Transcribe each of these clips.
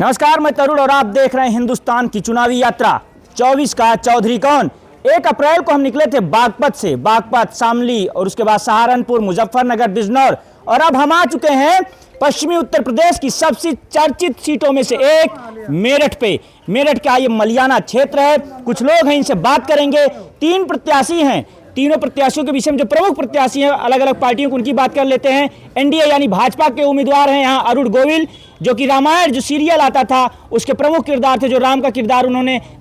नमस्कार, मैं तरुण और आप देख रहे हैं हिंदुस्तान की चुनावी यात्रा 24 का चौधरी कौन। 1 अप्रैल को हम निकले थे बागपत से, बागपत, शामली और उसके बाद सहारनपुर, मुजफ्फरनगर, बिजनौर और अब हम आ चुके हैं पश्चिमी उत्तर प्रदेश की सबसे चर्चित सीटों में से एक मेरठ पे। मेरठ का ये मलियाना क्षेत्र है। कुछ लोग हैं, इनसे बात करेंगे। 3 प्रत्याशी हैं, तीनों प्रत्याशियों के विषय में जो प्रमुख प्रत्याशी हैं अलग अलग पार्टियों को, उनकी बात कर लेते हैं। एनडीए यानी भाजपा के उम्मीदवार हैं यहाँ अरुण गोविल, जो कि रामायण जो सीरियल आता था उसके प्रमुख किरदार थे, जो राम का किरदार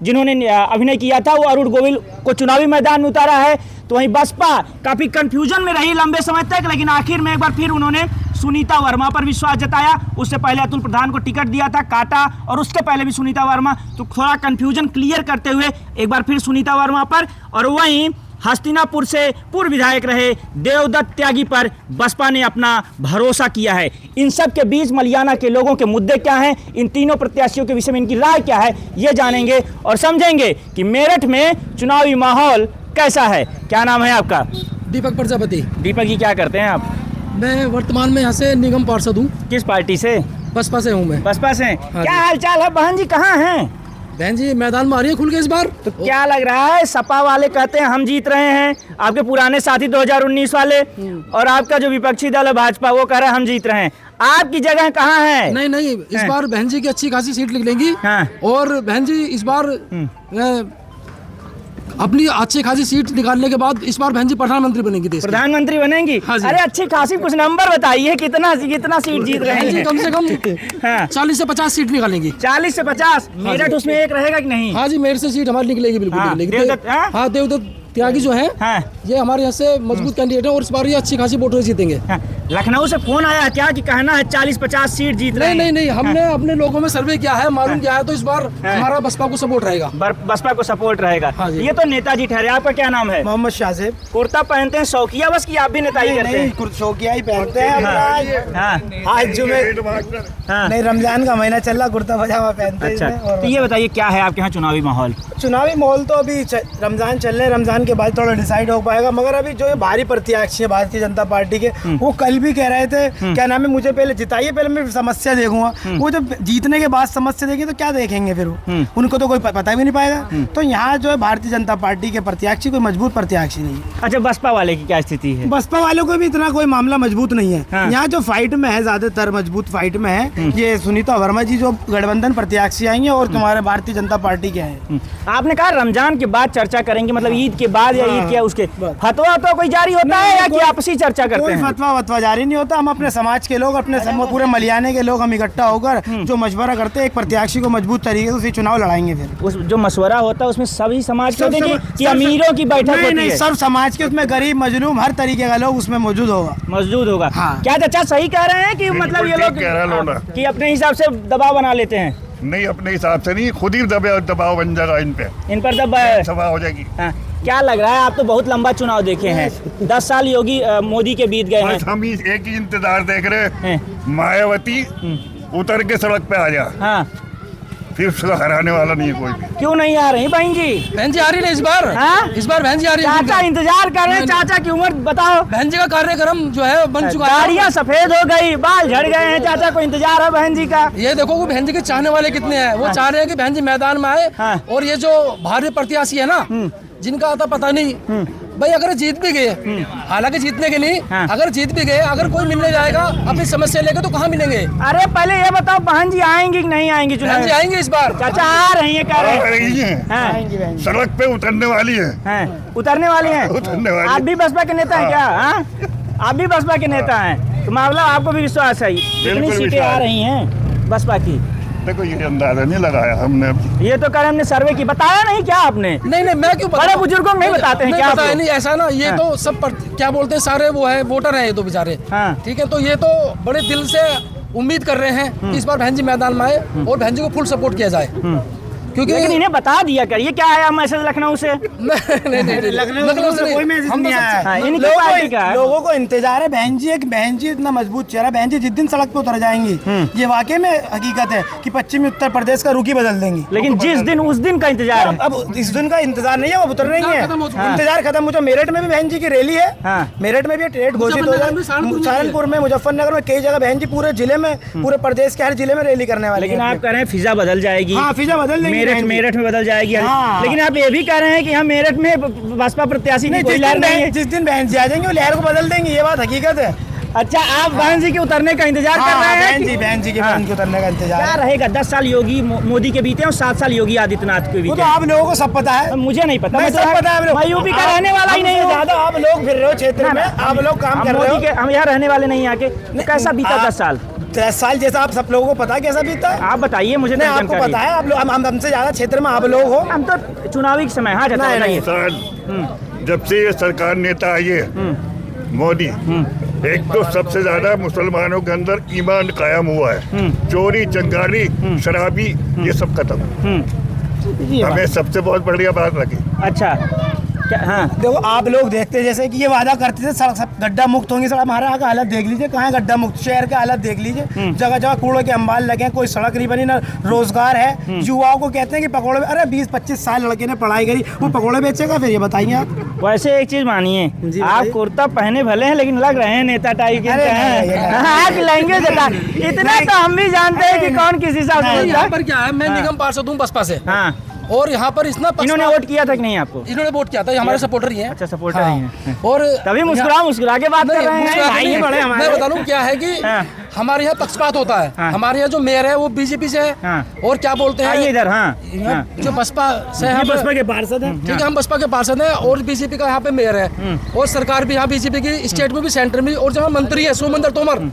जिन्होंने अभिनय किया था, वो अरुण गोविल को चुनावी मैदान में उतारा है। तो वहीं बसपा काफ़ी कंफ्यूजन में रही लंबे समय तक, लेकिन आखिर में एक बार फिर उन्होंने सुनीता वर्मा पर विश्वास जताया। उससे पहले अतुल प्रधान को टिकट दिया था, काटा, और उसके पहले भी सुनीता वर्मा। तो थोड़ा कंफ्यूजन क्लियर करते हुए एक बार फिर सुनीता वर्मा पर, और वहीं हस्तिनापुर से पूर्व विधायक रहे देवदत्त त्यागी पर बसपा ने अपना भरोसा किया है। इन सब के बीच मलियाना के लोगों के मुद्दे क्या हैं, इन तीनों प्रत्याशियों के विषय में इनकी राय क्या है, ये जानेंगे और समझेंगे कि मेरठ में चुनावी माहौल कैसा है। क्या नाम है आपका? दीपक प्रजापति। दीपक जी, क्या करते हैं आप? मैं वर्तमान में यहाँ से निगम पार्षद हूँ। किस पार्टी से? बसपा से हूँ मैं। बसपा से। क्या हाल चाल है? बहन जी कहाँ हैं? बहन जी मैदान में आ रही है खुल के इस बार। तो क्या लग रहा है? सपा वाले कहते हैं हम जीत रहे हैं, आपके पुराने साथी 2019 वाले, और आपका जो विपक्षी दल है भाजपा, वो कह रहा है हम जीत रहे हैं। आपकी जगह कहाँ है? नहीं, इस बार बहन जी की अच्छी खासी सीट निकलेंगी। हाँ। और बहन जी इस बार अपनी अच्छी खासी सीट निकालने के बाद इस बार बहन जी प्रधानमंत्री बनेंगी, देश प्रधानमंत्री बनेंगी। हाँ जी। अरे अच्छी खासी कुछ नंबर बताइए, कितना सीट जीत रहे हैं? कम से कम हाँ। 40 से 50 सीट निकालेंगी। 40 से 50। मेरठ उसमें एक रहेगा कि नहीं? हाँ जी, मेरठ से सीट हमारी निकलेगी, बिल्कुल हाँ, निकलेगी। देवदत्त, हाँ? हाँ, देवदत्त त्यागी जो है, हाँ। ये हमारे यहाँ से मजबूत कैंडिडेट है और इस बार ये अच्छी खासी वोटों से जीतेंगे। हाँ। लखनऊ से फोन आया है क्या कि कहना है 40-50 सीट जीत रहे हैं? नहीं, हमने अपने लोगों में सर्वे किया है, मालूम किया है, तो इस बार हमारा बसपा को सपोर्ट रहेगा। बसपा को सपोर्ट रहेगा। हाँ जी। ये तो नेताजी ठहरे। आपका क्या नाम है? मोहम्मद शाहजेब। कुर्ता पहनते हैं शौकिया बस, कि आप भी नेताजी करते हैं? शौकिया ही पहनते हैं। हाँ। आज जुमे हाँ। नहीं, रमजान का महीना चल रहा, कुर्ता पजामा पहनते हैं अच्छा, इसमें। और तो ये बताइए क्या है आपके यहाँ चुनावी माहौल? चुनावी माहौल तो अभी रमजान चल रहे हैं, रमजान के बाद थोड़ा डिसाइड हो पाएगा। मगर अभी जो ये भारी प्रत्याशी है भारतीय जनता पार्टी के, वो कल भी कह रहे थे क्या नाम है, मुझे पहले जिताइए, पहले मैं समस्या देखूंगा। वो जब जीतने के बाद समस्या देखेंगे तो क्या देखेंगे फिर वो, उनको तो कोई पता भी नहीं पाएगा। तो यहाँ जो है भारतीय जनता पार्टी के प्रत्याशी कोई मजबूत प्रत्याशी नहीं है। अच्छा, बसपा वाले की क्या स्थिति है? बसपा वालों को भी इतना कोई मामला मजबूत नहीं है। हाँ। यहाँ जो फाइट में है, ज्यादातर मजबूत फाइट में है ये सुनीता वर्मा जी, जो गठबंधन प्रत्याशी आएंगे, और तुम्हारे भारतीय जनता पार्टी के हैं। आपने कहा रमजान के बाद चर्चा करेंगे, मतलब ईद के बाद या ईद के उसके फतवा तो कोई जारी होता है या कि आपसी चर्चा करते कोई हैं? फतवा जारी नहीं होता। हम अपने समाज के लोग, अपने पूरे मलियाने के लोग, हम इकट्ठा होकर जो मशवरा करते हैं, एक प्रत्याशी को मजबूत तरीके से उसी चुनाव लड़ाएंगे। फिर उस जो मशवरा होता है उसमें सभी समाज के देंगे कि सब अमीरों की बैठक होती नहीं, है? सब समाज के, उसमें गरीब मजलूम हर तरीके का लोग उसमें मौजूद होगा। हाँ। क्या चाचा सही कह रहे हैं कि मतलब ये लोग कि अपने हिसाब से दबाव बना लेते हैं? नहीं, अपने हिसाब से नहीं, खुद ही दबाव बन जाएगा इन पे दबाव सभा हो जाएगी। हाँ। क्या लग रहा है? आप तो बहुत लंबा चुनाव देखे हैं, 10 साल योगी मोदी के बीत गए हैं। बस हम एक ही इंतजार देख रहे हैं, मायावती उतर के सड़क पे आ जा। हाँ। फिर उसको हराने वाला नहीं है कोई भी। क्यों नहीं आ रही बहन जी? बहन जी आ रही है इस बार। हाँ? इस बार बहन जी आ रही है। चाचा इंतजार कर रहे हैं, चाचा की उम्र बताओ। बहन जी का कार्यक्रम जो है बन चुका है। दाढ़ियाँ सफेद हो गई, बाल झड़ गए हैं, चाचा को इंतजार है बहन जी का। ये देखो वो बहन जी के चाहने वाले कितने हैं। वो चाह रहे हैं कि बहन जी मैदान में आए। हाँ। और ये जो भारी प्रत्याशी है ना, जिनका आता पता नहीं भाई, अगर जीत भी गए, हालांकि जीतने के नहीं, हाँ। अगर जीत भी गए, अगर कोई मिलने जाएगा अपनी समस्या लेकर, तो कहाँ मिलेंगे? अरे पहले ये बताओ, बहन जी आएंगी कि नहीं आएंगी चुनाव? बहन जी आएंगे इस बार। चाचा आ रही है, कह रहे आ हैं। रही हैं, हाँ। सड़क पे उतरने वाली है। हाँ। उतरने वाली हैं? उतरने वाली। आप भी बसपा के नेता हैं क्या? हाँ? आप भी बसपा के नेता हैं, तो मामला आपको भी विश्वास है? कितनी सीटें आ रही हैं बसपा की? देखो, ये अंदाजा नहीं लगाया हमने अभी। ये तो कर हमने सर्वे की, बताया नहीं क्या आपने? नहीं, मैं क्यों बड़े बुजुर्गों को नहीं बताते हैं क्या? बताया नहीं, ऐसा ना, ये तो सब क्या बोलते हैं, सारे वो है वोटर हैं ये तो बेचारे। हाँ। ठीक है, तो ये तो बड़े दिल से उम्मीद कर रहे हैं कि इस बार बहन जी मैदान में आए और बहन जी को फुल सपोर्ट किया जाए, क्योंकि लेकिन इन्हें बता दिया करिए क्या आया मैसेज लखनऊ से। नहीं लखनऊ से कोई मैसेज हम तो नहीं आया हाँ, है। इनकी पार्टी का है। लोगों को इंतजार है। बहन जी इतना मजबूत चेहरा, बहन जी जिस दिन सड़क पे उतर जाएंगी ये वाकई में हकीकत है कि पश्चिमी उत्तर प्रदेश का रुख ही बदल देंगी। लेकिन जिस दिन उस दिन का इंतजार है। अब इस दिन का इंतजार नहीं है, अब उतर रही है। खत्म हो चुका है। इंतजार खत्म हो चुका। मेरठ में भी बहन जी की रैली है। हाँ। मेरठ में भी डेट घोषित हो मुजफ्फरनगर में, जाए। सहारनपुर में, मुजफ्फरनगर में, कई जगह बहन जी पूरे जिले में, पूरे प्रदेश के हर जिले में रैली करने वाली लेकिन है। आप कह रहे हैं फिजा बदल जाएगी। हाँ, फिजा बदल देंगी बहन जी। मेरठ में बदल जाएगी। हाँ। लेकिन आप ये भी कह रहे हैं कि हम मेरठ में बसपा प्रत्याशी की नहीं, कोई लहर नहीं है। जिस दिन बहन जी आ जाएंगे वो लहर को बदल देंगी, ये बात हकीकत है। अच्छा, आप बहन जी के उतरने का इंतजार कर रहे हैं कि- बहन जी के हाँ। बहन के उतरने का इंतजार क्या है। रहेगा? 10 साल योगी मोदी के बीते और 7 साल योगी आदित्यनाथ के वो बीते। तो आप लोगों को सब पता है। मुझे नहीं पता। मैं तो सब पता है। मैं यूपी का रहने वाला ही नहीं हूँ। ज्यादा आप लोग फिर रहे हो क्षेत्र में, आप लोग काम कर रहे हो। हम यहाँ रहने वाले नहीं आके। तो कैसा बीता 10 साल? 10 साल जैसा आप सब लोगों को पता है कैसा बीता है। आप बताइए मुझे। नहीं, तो आपको जानकारी पता है। आप लोग हमसे ज्यादा क्षेत्र में आप लोग हो। हम तो चुनावी समय। हाँ, नहीं, बताइए। साल जब से ये सरकार नेता आई है मोदी, एक तो सबसे ज्यादा मुसलमानों के अंदर ईमान कायम हुआ है। चोरी चंगारी शराबी ये सब खत्म। हमें सबसे बहुत बढ़िया बात लगी। अच्छा, क्या? हाँ, देखो आप लोग देखते जैसे कि ये वादा करते थे सड़क सब गड्ढा मुक्त होंगी। सड़क हमारे यहाँ का हालत देख लीजिए, कहाँ है गड्ढा मुक्त। शहर का हालत देख लीजिए, जगह जगह कूड़े के अंबाल लगे हैं, कोई सड़क नहीं बनी, ना रोजगार है। युवाओं को कहते हैं कि पकौड़े, अरे 20-25 साल लड़के ने पढ़ाई करी, वो पकौड़े बेचेगा फिर? ये बताइए आप। वैसे एक चीज मानिए, जी, आप बताइए। कुर्ता पहने भले हैं लेकिन लग रहे हैं नेता टाइप के। अरे नहीं, ये हाँ, लैंग्वेज इतना तो हम भी जानते हैं कि कौन किस हिसाब से बोलता यहाँ है। पर क्या है, मैं निगम पार्षद हूँ बसपा से। हाँ, और यहाँ पर इतना इन्होंने वोट किया था कि नहीं आपको? इन्होंने वोट किया था, ये हमारे सपोर्टर ही हैं। अच्छा, सपोर्टर ही हैं। और तभी मुस्कुरा के बात कर रहे हैं। भाई ये बड़े हमारे। मैं बता दूं क्या है कि हाँ। हमारे यहाँ पक्षपात होता है। हाँ। हमारे यहाँ जो मेयर है वो बीजेपी से है। हाँ। और क्या बोलते हैं, आइए इधर। हाँ, यहाँ हाँ। जो बसपा से है, बसपा के पार्षद हैं। ठीक है, हम बसपा के पार्षद हैं और बीजेपी का यहाँ पे मेयर है। और सरकार भी यहाँ बीजेपी की, स्टेट में भी, सेंटर में भी। और जहाँ मंत्री है सोमेंद्र तोमर,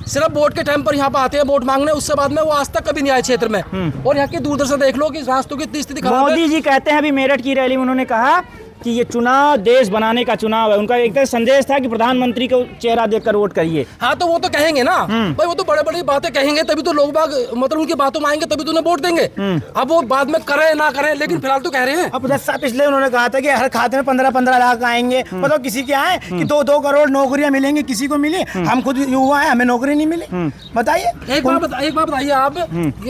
सिर्फ वोट के टाइम पर यहाँ पे आते हैं वोट मांगने, उससे बाद में वो आज तक कभी नहीं आए क्षेत्र में। और यहाँ की दूरदर्शन देख लो कि रास्तों की इतनी स्थिति खराब है। मोदी जी कहते हैं, अभी मेरठ की रैली में उन्होंने कहा कि ये चुनाव देश बनाने का चुनाव है। उनका एक तरह संदेश था कि प्रधानमंत्री को चेहरा देखकर वोट करिए। हाँ, तो वो तो कहेंगे ना भाई, वो तो बड़े बड़ी बातें कहेंगे तभी तो लोग बाग मतलब उनकी बातों में आएंगे, तभी तो उन्हें वोट देंगे। अब वो बाद में करें ना करें, लेकिन फिलहाल तो कह रहे हैं। अब 10 साल पिछले उन्होंने कहा था कि हर खाते में 15-15 लाख आएंगे। मतलब किसी के आए कि 2-2 करोड़ नौकरियां मिलेंगी, किसी को मिली। हम खुद युवा हैं, हमें नौकरी नहीं मिली। बताइए। एक बात बताइए आप,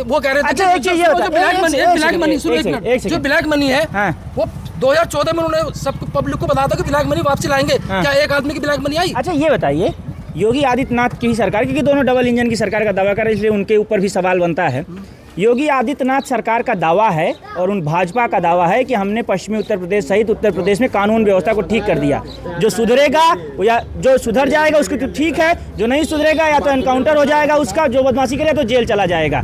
वो कह रहे थे अच्छा, एक चीज़ ये बताइए। ब्लैक मनी है, ब्लैक मनी, सुनो एक एक सेकंड, मिनट, जो ब्लैक मनी है हाँ। वो 2014 में उन्होंने सब पब्लिक को बताया था कि ब्लैक मनी वापसी लाएंगे। क्या एक आदमी की ब्लैक मनी आई? अच्छा, ये बताइए, योगी आदित्यनाथ की ही सरकार, क्योंकि दोनों डबल इंजन की सरकार का दावा कर रहे हैं, इसलिए उनके ऊपर भी सवाल बनता है। योगी आदित्यनाथ सरकार का दावा है और उन भाजपा का दावा है कि हमने पश्चिमी उत्तर प्रदेश सहित उत्तर प्रदेश में कानून व्यवस्था को ठीक कर दिया। जो सुधरेगा या जो सुधर जाएगा उसकी तो ठीक है, जो नहीं सुधरेगा या तो एनकाउंटर हो जाएगा उसका, जो बदमाशी करे तो जेल चला जाएगा।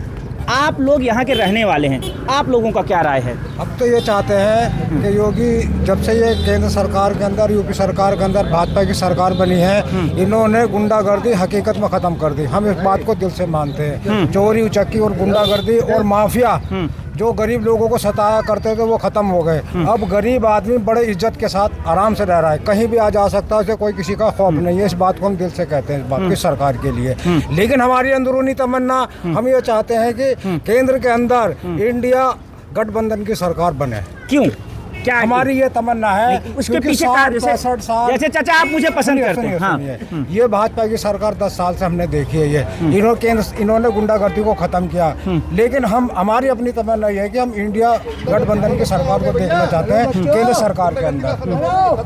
आप लोग यहाँ के रहने वाले हैं, आप लोगों का क्या राय है? अब तो ये चाहते हैं कि योगी जब से ये केंद्र सरकार के अंदर, यूपी सरकार के अंदर भाजपा की सरकार बनी है, इन्होंने गुंडागर्दी हकीकत में ख़त्म कर दी। हम इस बात को दिल से मानते हैं। चोरी उचक्की और गुंडागर्दी और माफिया जो गरीब लोगों को सताया करते थे वो ख़त्म हो गए। अब गरीब आदमी बड़े इज्जत के साथ आराम से रह रहा है, कहीं भी आ जा सकता है, उसे कोई किसी का खौफ नहीं है। इस बात को हम दिल से कहते हैं, इस बात की सरकार के लिए। लेकिन हमारी अंदरूनी तमन्ना, हम ये चाहते हैं कि केंद्र के अंदर इंडिया गठबंधन की सरकार बने। क्यों? क्या हमारी ये तमन्ना है। उसके क्योंकि पीछे 60-65 साल, जैसे चाचा आप मुझे पसंद सुनिए, करते हैं। सुनिए, हाँ। सुनिए। ये भाजपा की सरकार 10 साल से हमने देखी है। ये इन्होंने गुंडागर्दी को खत्म किया। लेकिन हमारी अपनी तमन्ना ये है कि हम इंडिया गठबंधन की सरकार को देखना चाहते हैं केंद्र सरकार के अंदर।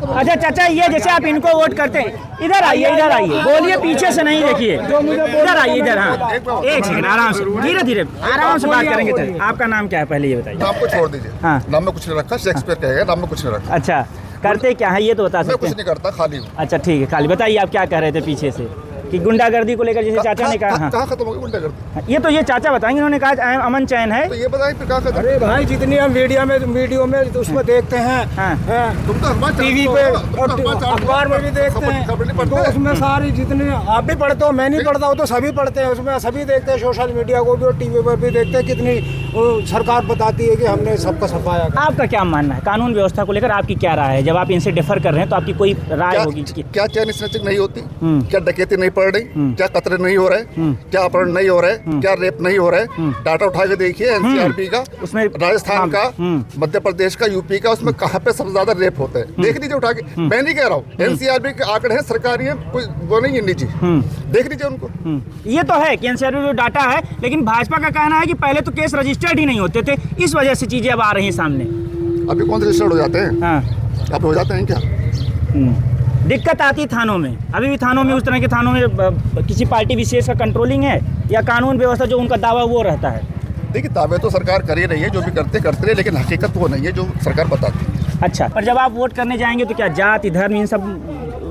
अच्छा चाचा, ये जैसे आप इनको वोट करते हैं, इधर आइए, इधर आइए, बोलिए, पीछे से नहीं देखिए, इधर आइए, इधर। हाँ, एक सेकंड, आराम से, धीरे धीरे आराम से बात करेंगे। तो आपका नाम क्या है पहले ये बताइए? नाम को छोड़ दीजिए। हाँ। नाम में कुछ नहीं रखा, शेक्सपियर कहेगा, नाम में कुछ नहीं रखा। अच्छा, करते क्या है ये तो बता मैं सकते कुछ हैं? नहीं करता, खाली हूँ। अच्छा ठीक है, खाली बताइए आप क्या कह रहे थे पीछे से कि गुंडागर्दी को लेकर, जैसे चाचा ने कहा। हाँ, कहाँ खत्म हो गई गुंडागर्दी? ये तो ये चाचा बताएंगे, उन्होंने कहा अमन चैन है। तो ये बताइए फिर कहाँ खत्म? अरे भाई, जितनी हम वीडियो में उसमें देखते हैं, हाँ। तुम तो हनुमान चालीसा टीवी पे पढ़ो, तुम तो और हनुमान चालीसा अखबार में भी देखते खबर नहीं हैं, पढ़ते? तो उसमें सारी जितने आप भी पढ़ते हो, मैं नहीं पढ़ता हूँ, तो सभी पढ़ते हैं। उसमें सभी देखते हैं, सोशल मीडिया को भी और टीवी पर भी देखते हैं। कितनी सरकार बताती है कि हमने सबका सफाया किया। आपका क्या मानना है कानून व्यवस्था को लेकर? आपकी क्या राय है? जब आप इनसे डिफर कर रहे हैं तो आपकी कोई राय होगी कि क्या चैन स्नैचिंग नहीं होती? क्या डकैती नहीं पड़ रही, क्या कत्ल नहीं हो रहे, क्या अपहरण नहीं हो रहे, क्या रेप नहीं हो रहे। डाटा उठा के देखिए एनसीआरबी का, उसमें राजस्थान का, मध्य प्रदेश का, यूपी का, उसमें कहाँ पे सबसे ज्यादा रेप होते हैं। देख लीजिए उठा के, मैं नहीं कह रहा हूँ, एनसीआरबी के आंकड़े हैं, सरकारी है, कोई वो नहीं है निजी, देख लीजिए उनको। ये तो है कि एनसीआरबी जो डाटा है, लेकिन भाजपा का कहना है कि पहले तो केस रजिस्टर्ड ही नहीं होते थे, इस वजह से चीजें अब आ रही हैं सामने। अभी कौन से रजिस्टर्ड हो जाते हैं? हाँ, अब हो जाते हैं क्या? दिक्कत आती है थानों में। अभी भी थानों में, उस तरह के थानों में किसी पार्टी विशेष का कंट्रोलिंग है या कानून व्यवस्था जो उनका दावा वो रहता है? देखिए दावे तो सरकार कर ही रही है, जो भी करते रहे, लेकिन हकीकत वो नहीं है जो सरकार बताती है। अच्छा, पर जब आप वोट करने जाएंगे तो क्या जाति धर्म इन सब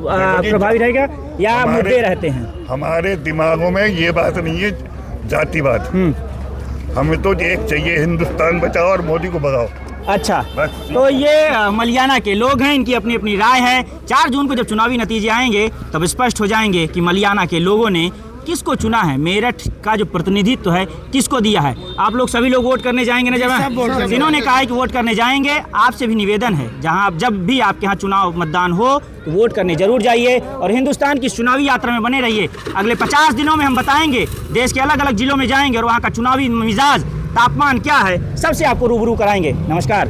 प्रभावी रहेगा या मुद्दे रहते हैं? हमारे दिमागों में ये बात नहीं है जातिवाद, हमें तो एक चाहिए, हिंदुस्तान बचाओ और मोदी को भगाओ। अच्छा, बस। तो ये मलियाना के लोग हैं, इनकी अपनी अपनी राय है। 4 जून को जब चुनावी नतीजे आएंगे तब स्पष्ट हो जाएंगे कि मलियाना के लोगों ने किसको चुना है, मेरठ का जो प्रतिनिधित्व है किसको दिया है। आप लोग सभी लोग वोट करने जाएंगे ना? जब जिन्होंने कहा है कि वोट करने जाएंगे, आपसे भी निवेदन है, जहां जब भी आपके यहाँ चुनाव मतदान हो तो वोट करने जरूर जाइए और हिंदुस्तान की चुनावी यात्रा में बने रहिए। अगले 50 दिनों में हम बताएंगे, देश के अलग अलग जिलों में जाएंगे और वहाँ का चुनावी मिजाज, तापमान क्या है, सबसे आपको रूबरू कराएंगे। नमस्कार।